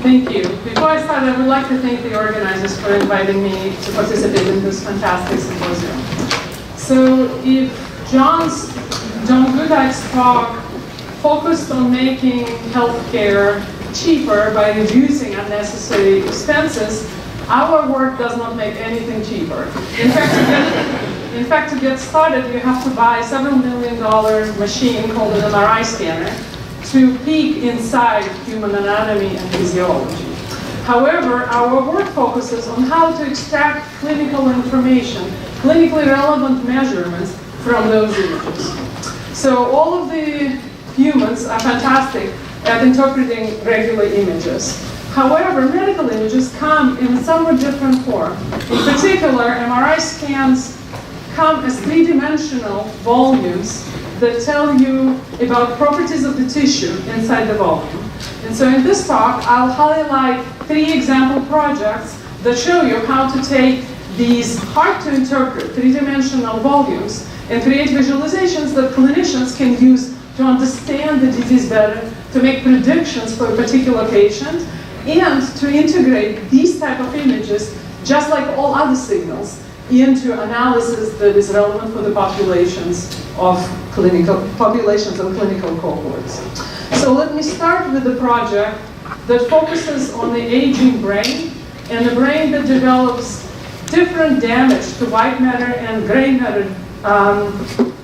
Thank you. Before I start, I would like to thank the organizers for inviting me to participate in this fantastic symposium. So if John Goodike's talk focused on making healthcare cheaper by reducing unnecessary expenses, our work does not make anything cheaper. In fact, to get started, you have to buy a several $million machine called an MRI scanner to peek inside human anatomy and physiology. However, our work focuses on how to extract clinical information, clinically relevant measurements from those images. So all of the humans are fantastic at interpreting regular images. However, medical images come in a somewhat different form. In particular, MRI scans come as three-dimensional volumes that tell you about properties of the tissue inside the volume. And so in this talk, I'll highlight 3 example projects that show you how to take these hard-to-interpret three-dimensional volumes and create visualizations that clinicians can use to understand the disease better, to make predictions for a particular patient, and to integrate these type of images, just like all other signals, into analysis that is relevant for the populations and clinical cohorts. So let me start with the project that focuses on the aging brain and the brain that develops different damage to white matter and gray matter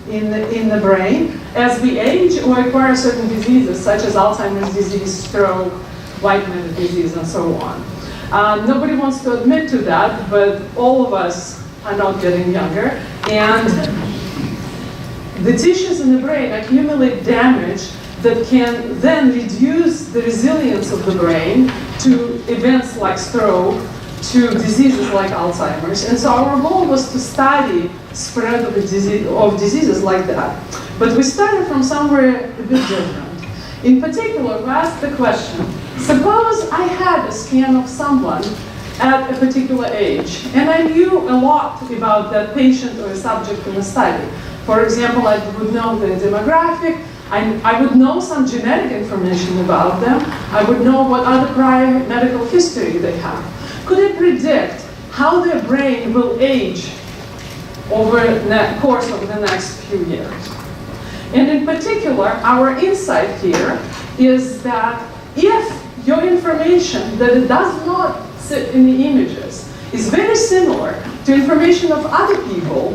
in the brain as we age or acquire certain diseases such as Alzheimer's disease, stroke, white matter disease, and so on. Nobody wants to admit to that, but all of us are not getting younger, and the tissues in the brain accumulate damage that can then reduce the resilience of the brain to events like stroke, to diseases like Alzheimer's. And so our goal was to study spread of diseases like that. But we started from somewhere a bit different. In particular, we asked the question, suppose I had a scan of someone at a particular age, and I knew a lot about that patient or a subject in the study. For example, I would know their demographic, I would know some genetic information about them, I would know what other prior medical history they have. Could I predict how their brain will age over the course of the next few years? And in particular, our insight here is that if your information that it does not sit in the images is very similar to information of other people,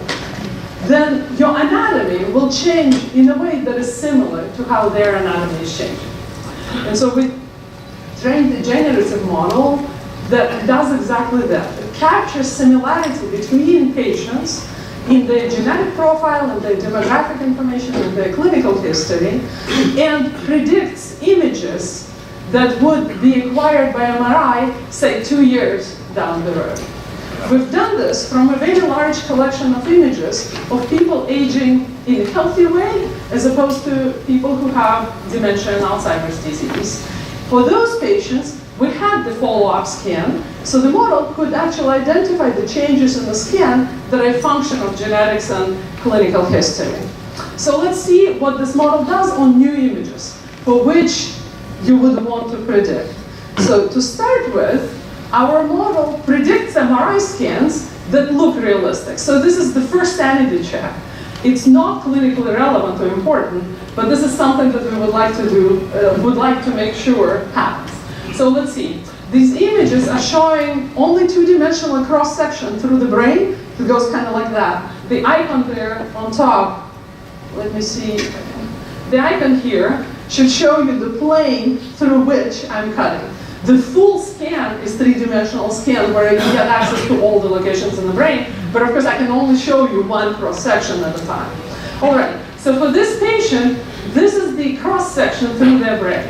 then your anatomy will change in a way that is similar to how their anatomy is changing. And so we trained a generative model that does exactly that. It captures similarity between patients in their genetic profile and their demographic information and their clinical history, and predicts images that would be acquired by MRI, say 2 years down the road. We've done this from a very large collection of images of people aging in a healthy way, as opposed to people who have dementia and Alzheimer's disease. For those patients, we had the follow-up scan, so the model could actually identify the changes in the scan that are a function of genetics and clinical history. So let's see what this model does on new images, for which you would want to predict. So to start with, our model predicts MRI scans that look realistic. So this is the first sanity check. It's not clinically relevant or important, but this is something that we would like to do, would like to make sure happens. So let's see. These images are showing only 2-dimensional cross-section through the brain. It goes kind of like that. The icon there on top, let me see. The icon here should show you the plane through which I'm cutting. The full scan is 3-dimensional scan where you get access to all the locations in the brain, but of course I can only show you one cross-section at a time. All right, so for this patient, this is the cross-section through their brain.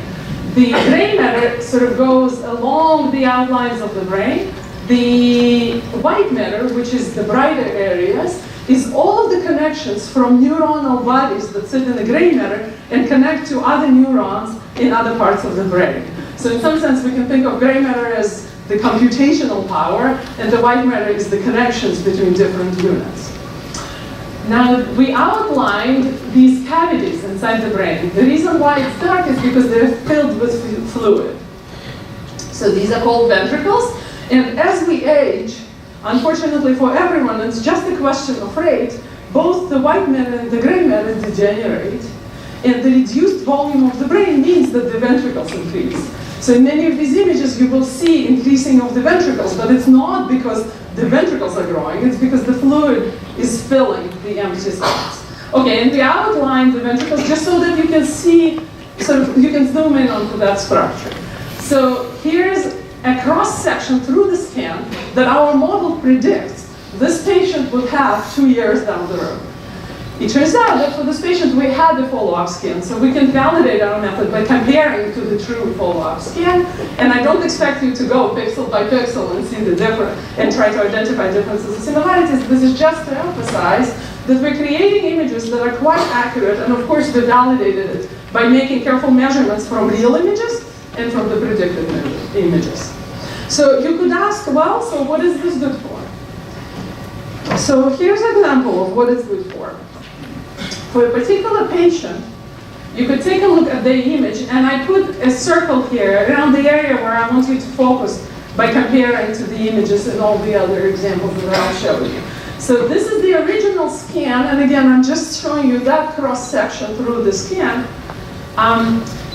The gray matter sort of goes along the outlines of the brain. The white matter, which is the brighter areas, is all of the connections from neuronal bodies that sit in the gray matter and connect to other neurons in other parts of the brain. So in some sense, we can think of gray matter as the computational power, and the white matter is the connections between different units. Now, we outlined these cavities inside the brain. The reason why it's dark is because they're filled with fluid. So these are called ventricles. And as we age, unfortunately for everyone, it's just a question of rate, both the white matter and the gray matter degenerate. And the reduced volume of the brain means that the ventricles increase. So in many of these images, you will see increasing of the ventricles, but it's not because the ventricles are growing, it's because the fluid is filling the empty spots. Okay, and we outline the ventricles just so that you can see, so you can zoom in onto that structure. So here's a cross-section through the scan that our model predicts this patient would have 2 years down the road. It turns out that for this patient, we had a follow-up scan, so we can validate our method by comparing to the true follow-up scan. And I don't expect you to go pixel by pixel and see the difference and try to identify differences and similarities. This is just to emphasize that we're creating images that are quite accurate, and of course, we validated it by making careful measurements from real images and from the predicted images. So you could ask, well, so what is this good for? So here's an example of what it's good for. For a particular patient, you could take a look at the image, and I put a circle here around the area where I want you to focus by comparing to the images and all the other examples that I'll show you. So this is the original scan, and again, I'm just showing you that cross-section through the scan.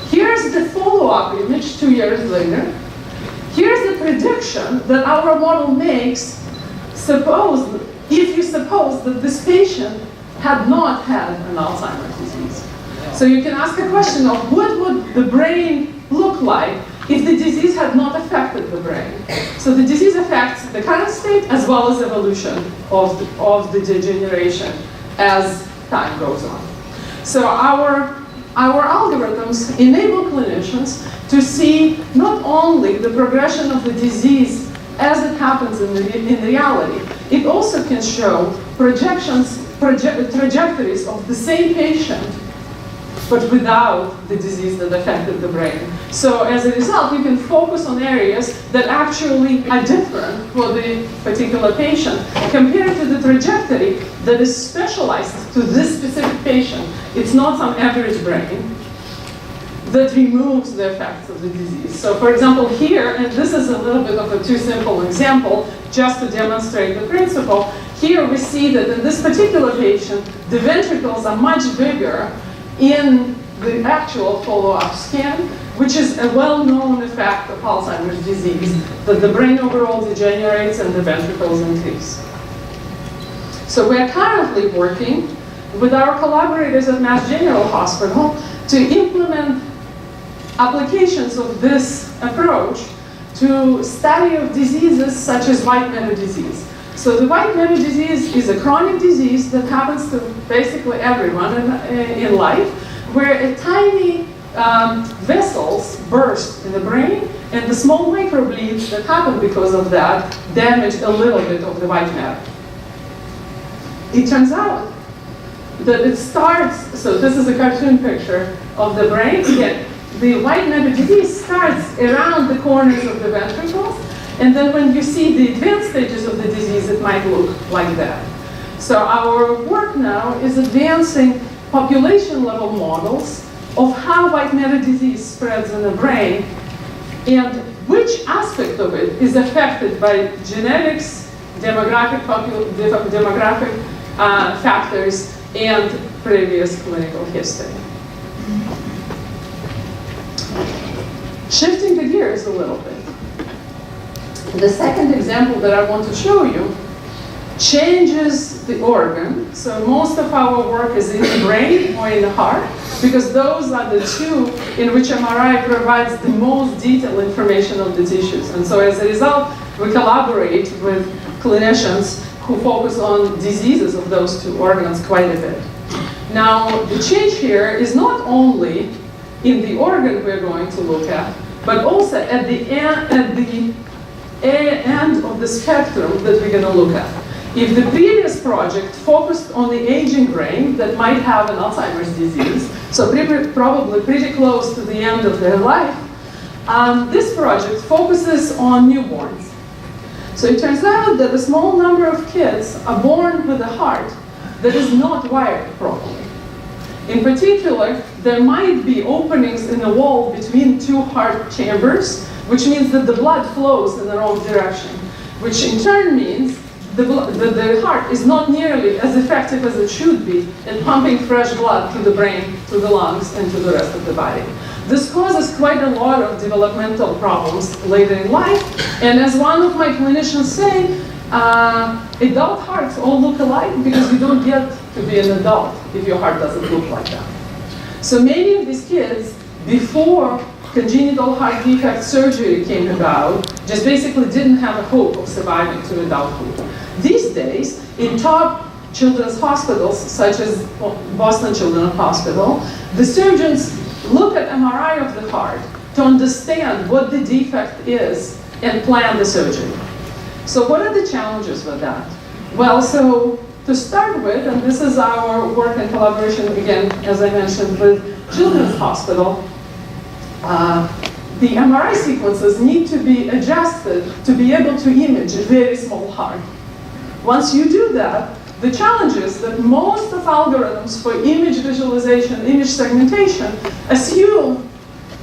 Here's the follow-up image 2 years later. Here's the prediction that our model makes, if you suppose that this patient had not had an Alzheimer's disease. So you can ask a question of what would the brain look like if the disease had not affected the brain. So the disease affects the current state as well as evolution of the degeneration as time goes on. So our algorithms enable clinicians to see not only the progression of the disease as it happens in reality, it also can show trajectories of the same patient, but without the disease that affected the brain. So as a result, you can focus on areas that actually are different for the particular patient compared to the trajectory that is specialized to this specific patient. It's not some average brain that removes the effects of the disease. So for example, here, and this is a little bit of a too simple example, just to demonstrate the principle, here we see that in this particular patient, the ventricles are much bigger in the actual follow-up scan, which is a well-known effect of Alzheimer's disease, that the brain overall degenerates and the ventricles increase. So we are currently working with our collaborators at Mass General Hospital to implement applications of this approach to study of diseases such as white matter disease. So the white matter disease is a chronic disease that happens to basically everyone in life, where a tiny vessels burst in the brain, and the small microbleeds that happen because of that damage a little bit of the white matter. It turns out that it starts, so this is a cartoon picture of the brain. Again, the white matter disease starts around the corners of the ventricles, and then when you see the advanced stages of the disease, it might look like that. So our work now is advancing population-level models of how white matter disease spreads in the brain and which aspect of it is affected by genetics, demographic factors, and previous clinical history. Shifting the gears a little bit. The second example that I want to show you changes the organ. So most of our work is in the brain or in the heart, because those are the two in which MRI provides the most detailed information of the tissues. And so as a result, we collaborate with clinicians who focus on diseases of those two organs quite a bit. Now, the change here is not only in the organ we're going to look at, but also at the end of the spectrum that we're going to look at. If the previous project focused on the aging brain that might have an Alzheimer's disease, so probably pretty close to the end of their life, this project focuses on newborns. So it turns out that a small number of kids are born with a heart that is not wired properly. In particular, there might be openings in the wall between two heart chambers which means that the blood flows in the wrong direction, which in turn means the heart is not nearly as effective as it should be in pumping fresh blood to the brain, to the lungs, and to the rest of the body. This causes quite a lot of developmental problems later in life, and as one of my clinicians say, adult hearts all look alike because you don't get to be an adult if your heart doesn't look like that. So many of these kids, before congenital heart defect surgery came about, just basically didn't have a hope of surviving to adulthood. These days, in top children's hospitals, such as Boston Children's Hospital, the surgeons look at MRI of the heart to understand what the defect is and plan the surgery. So what are the challenges with that? Well, so to start with, and this is our work in collaboration, again, as I mentioned, with Children's Hospital, the MRI sequences need to be adjusted to be able to image a very small heart. Once you do that, the challenge is that most of algorithms for image visualization, image segmentation, assume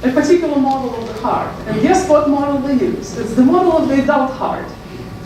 a particular model of the heart. And guess what model they use? It's the model of the adult heart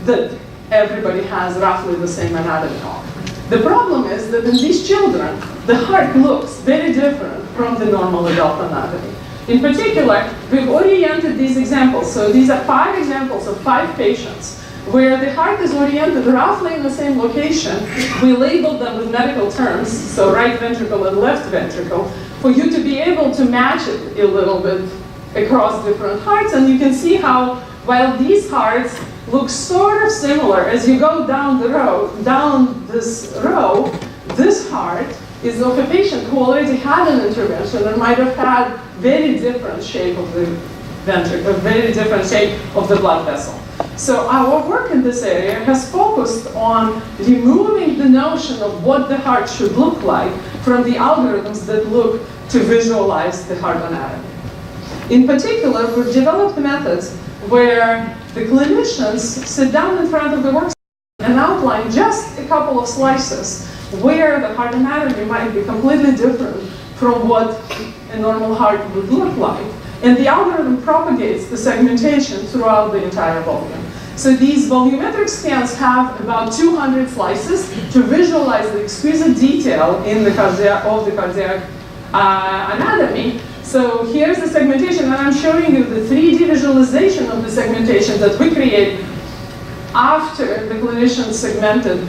that everybody has roughly the same anatomy on. The problem is that in these children, the heart looks very different from the normal adult anatomy. In particular, we've oriented these examples. So these are 5 examples of 5 patients where the heart is oriented roughly in the same location. We labeled them with medical terms, so right ventricle and left ventricle, for you to be able to match it a little bit across different hearts. And you can see how, while these hearts look sort of similar, as you go down the row, down this row, this heart is of a patient who already had an intervention and might have had very different shape of the ventricle, very different shape of the blood vessel. So our work in this area has focused on removing the notion of what the heart should look like from the algorithms that look to visualize the heart anatomy. In particular, we've developed methods where the clinicians sit down in front of the workstation and outline just a couple of slices where the heart anatomy might be completely different from what a normal heart would look like. And the algorithm propagates the segmentation throughout the entire volume. So these volumetric scans have about 200 slices to visualize the exquisite detail in the cardiac anatomy. So here's the segmentation, and I'm showing you the 3D visualization of the segmentation that we create after the clinicians segmented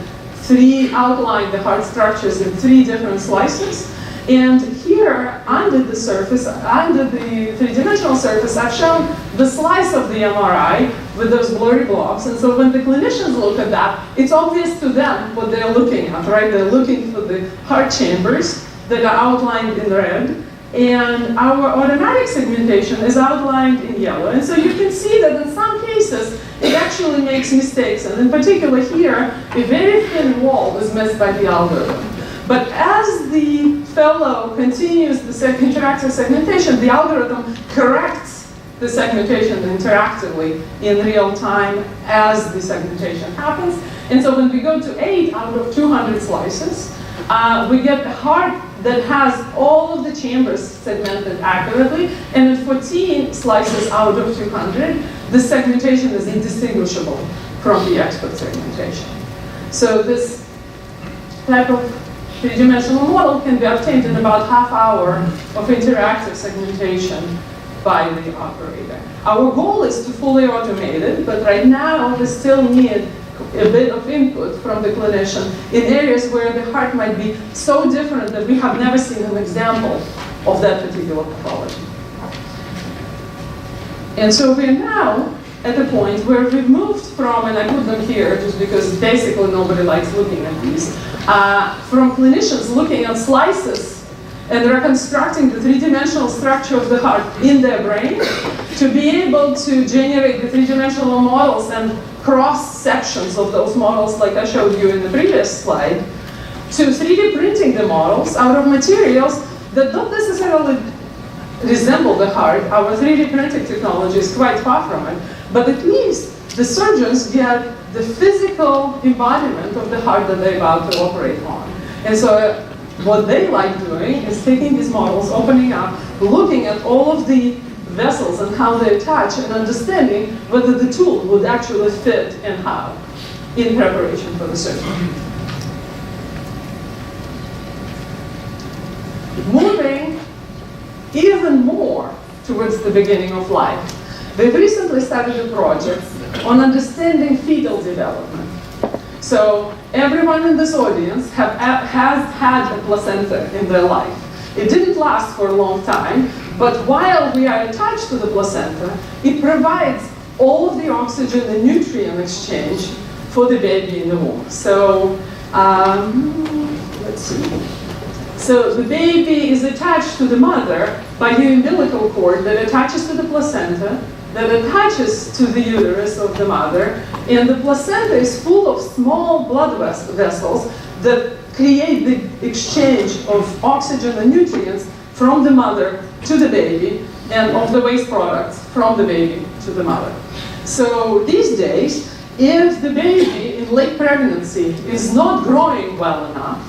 outlined the heart structures in 3 different slices. And here, under the surface, under the 3-dimensional surface, I've shown the slice of the MRI with those blurry blobs. And so when the clinicians look at that, it's obvious to them what they're looking at, right? They're looking for the heart chambers that are outlined in red. And our automatic segmentation is outlined in yellow. And so you can see that in some cases, it actually makes mistakes. And in particular here, a very thin wall is missed by the algorithm. But as the fellow continues the interactive segmentation, the algorithm corrects the segmentation interactively in real time as the segmentation happens. And so when we go to 8 out of 200 slices, we get a heart that has all of the chambers segmented accurately, and in 14 slices out of 200, the segmentation is indistinguishable from the expert segmentation. So this type of 3-dimensional model can be obtained in about half hour of interactive segmentation by the operator. Our goal is to fully automate it, but right now we still need a bit of input from the clinician in areas where the heart might be so different that we have never seen an example of that particular pathology. And so we're now at the point where we've moved from, and I put them here just because basically nobody likes looking at these, from clinicians looking at slices and reconstructing the 3-dimensional structure of the heart in their brain to be able to generate the 3-dimensional models and cross sections of those models like I showed you in the previous slide, to 3D printing the models out of materials that don't necessarily resemble the heart. Our 3D printing technology is quite far from it, but at least the surgeons get the physical embodiment of the heart that they're about to operate on. And so what they like doing is taking these models, opening up, looking at all of the vessels and how they attach, and understanding whether the tool would actually fit and how in preparation for the surgery. Moving even more towards the beginning of life, we've recently started a project on understanding fetal development. So everyone in this audience has had a placenta in their life. It didn't last for a long time, but while we are attached to the placenta, it provides all of the oxygen and nutrient exchange for the baby in the womb. So let's see. So the baby is attached to the mother by the umbilical cord that attaches to the placenta, that attaches to the uterus of the mother, and the placenta is full of small blood vessels that create the exchange of oxygen and nutrients from the mother to the baby, and of the waste products from the baby to the mother. So these days, if the baby in late pregnancy is not growing well enough,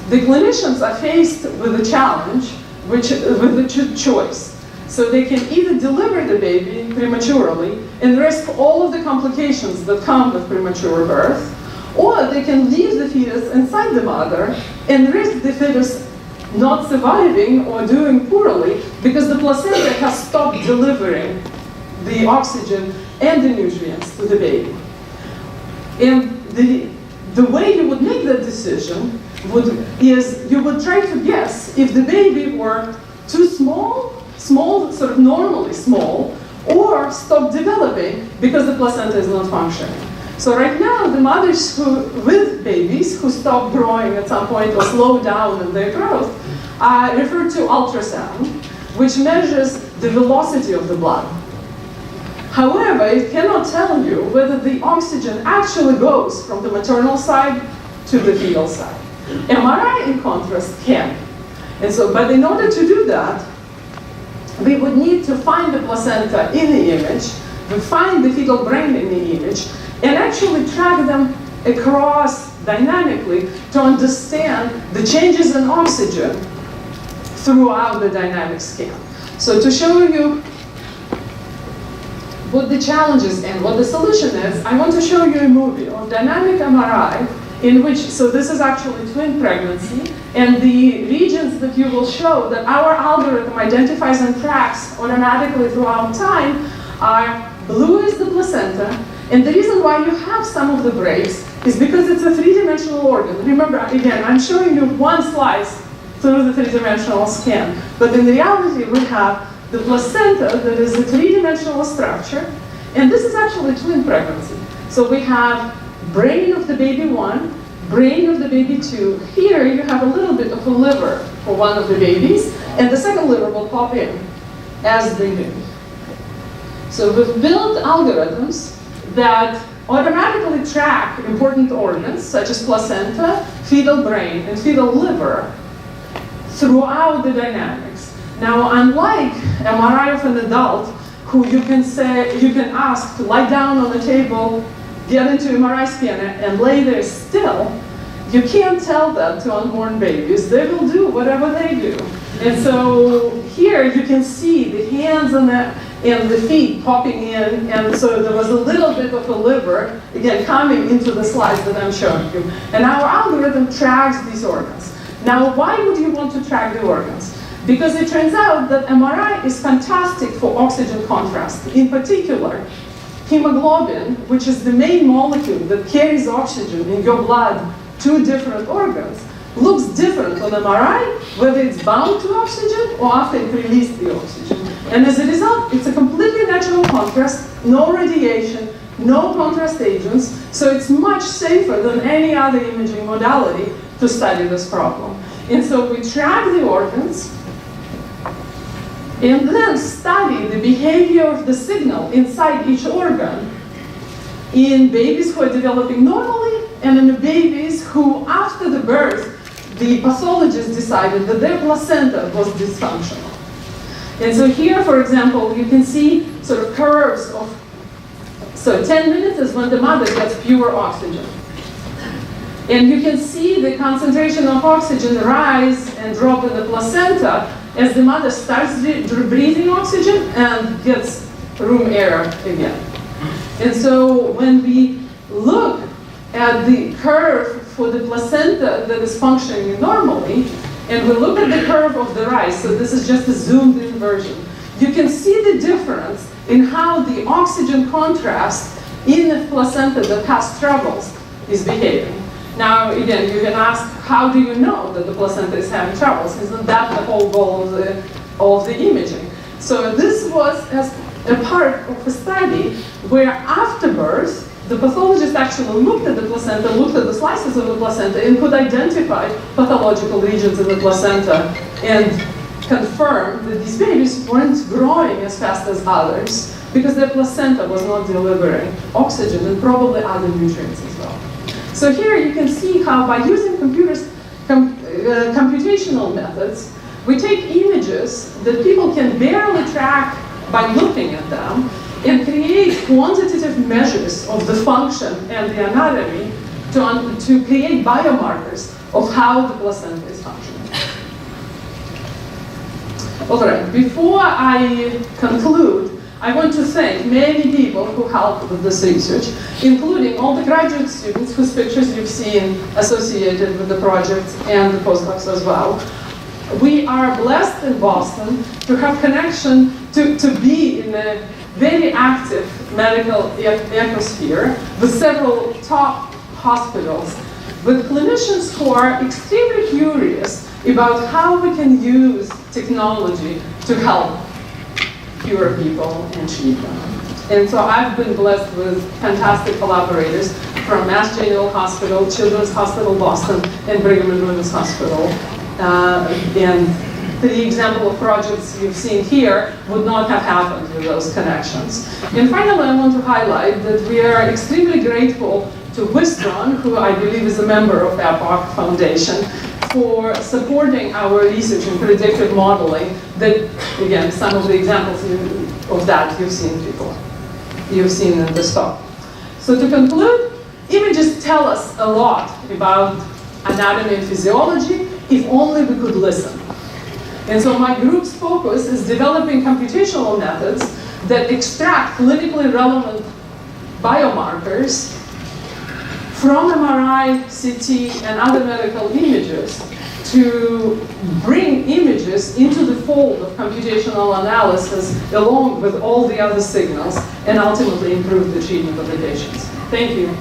the clinicians are faced with a challenge, with a choice. So they can either deliver the baby prematurely and risk all of the complications that come with premature birth, or they can leave the fetus inside the mother and risk the fetus not surviving or doing poorly because the placenta has stopped delivering the oxygen and the nutrients to the baby. And the way you would make that decision is you would try to guess if the baby were too small, sort of normally small, or stop developing because the placenta is not functioning. So right now, the mothers with babies who stop growing at some point or slow down in their growth are referred to ultrasound, which measures the velocity of the blood. However, it cannot tell you whether the oxygen actually goes from the maternal side to the fetal side. MRI, in contrast, can. And so, but in order to do that, we would need to find the placenta in the image, we find the fetal brain in the image, and actually track them across dynamically to understand the changes in oxygen throughout the dynamic scan. So to show you what the challenge is and what the solution is, I want to show you a movie of dynamic MRI in which, so this is actually twin pregnancy, and the regions that you will show that our algorithm identifies and tracks automatically throughout time are blue is the placenta, and the reason why you have some of the breaks is because it's a three-dimensional organ. Remember, again, I'm showing you one slice through the three-dimensional scan, but in reality we have the placenta that is a three-dimensional structure, and this is actually twin pregnancy. So we have brain of the baby 1, brain of the baby 2. Here you have a little bit of a liver for one of the babies, and the second liver will pop in as they do. So we've built algorithms that automatically track important organs, such as placenta, fetal brain, and fetal liver, throughout the dynamics. Now, unlike MRI of an adult, who you can ask to lie down on the table, get into MRI scanner, and lay there still, you can't tell that to unborn babies. They will do whatever they do. And so here you can see the hands and the feet popping in, and so there was a little bit of a liver, again, coming into the slides that I'm showing you. And our algorithm tracks these organs. Now, why would you want to track the organs? Because it turns out that MRI is fantastic for oxygen contrast. In particular, hemoglobin, which is the main molecule that carries oxygen in your blood to different organs, looks different on MRI, whether it's bound to oxygen or after it released the oxygen. And as a result, it's a completely natural contrast, no radiation, no contrast agents, so it's much safer than any other imaging modality to study this problem. And so we track the organs, and then study the behavior of the signal inside each organ in babies who are developing normally and in the babies who, after the birth, the pathologist decided that their placenta was dysfunctional. And so here, for example, you can see sort of curves of, so 10 minutes is when the mother gets pure oxygen. And you can see the concentration of oxygen rise and drop in the placenta as the mother starts breathing oxygen and gets room air again. And so when we look at the curve for the placenta that is functioning normally, and we look at the curve of the rice, so this is just a zoomed in version, you can see the difference in how the oxygen contrast in the placenta that has troubles is behaving. Now, again, you can ask, how do you know that the placenta is having troubles? Isn't that the whole goal of the imaging? So this was as a part of a study where after birth, the pathologist actually looked at the placenta, looked at the slices of the placenta, and could identify pathological regions in the placenta and confirm that these babies weren't growing as fast as others because their placenta was not delivering oxygen and probably other nutrients as well. So here you can see how by using computational methods, we take images that people can barely track by looking at them and create quantitative measures of the function and the anatomy to create biomarkers of how the placenta is functioning. All right, before I conclude, I want to thank many people who helped with this research, including all the graduate students whose pictures you've seen associated with the project and the postdocs as well. We are blessed in Boston to have connection to be in a very active medical ecosphere with several top hospitals, with clinicians who are extremely curious about how we can use technology to help cure people and treat them. And so I've been blessed with fantastic collaborators from Mass General Hospital, Children's Hospital Boston, and Brigham and Women's Hospital. And the example of projects you've seen here would not have happened with those connections. And finally, I want to highlight that we are extremely grateful to Wistron, who I believe is a member of the APOC Foundation, for supporting our research in predictive modeling that, again, some of the examples of that you've seen in this talk. So to conclude, images tell us a lot about anatomy and physiology if only we could listen. And so my group's focus is developing computational methods that extract clinically relevant biomarkers from MRI, CT, and other medical images to bring images into the fold of computational analysis along with all the other signals and ultimately improve the treatment of the patients. Thank you.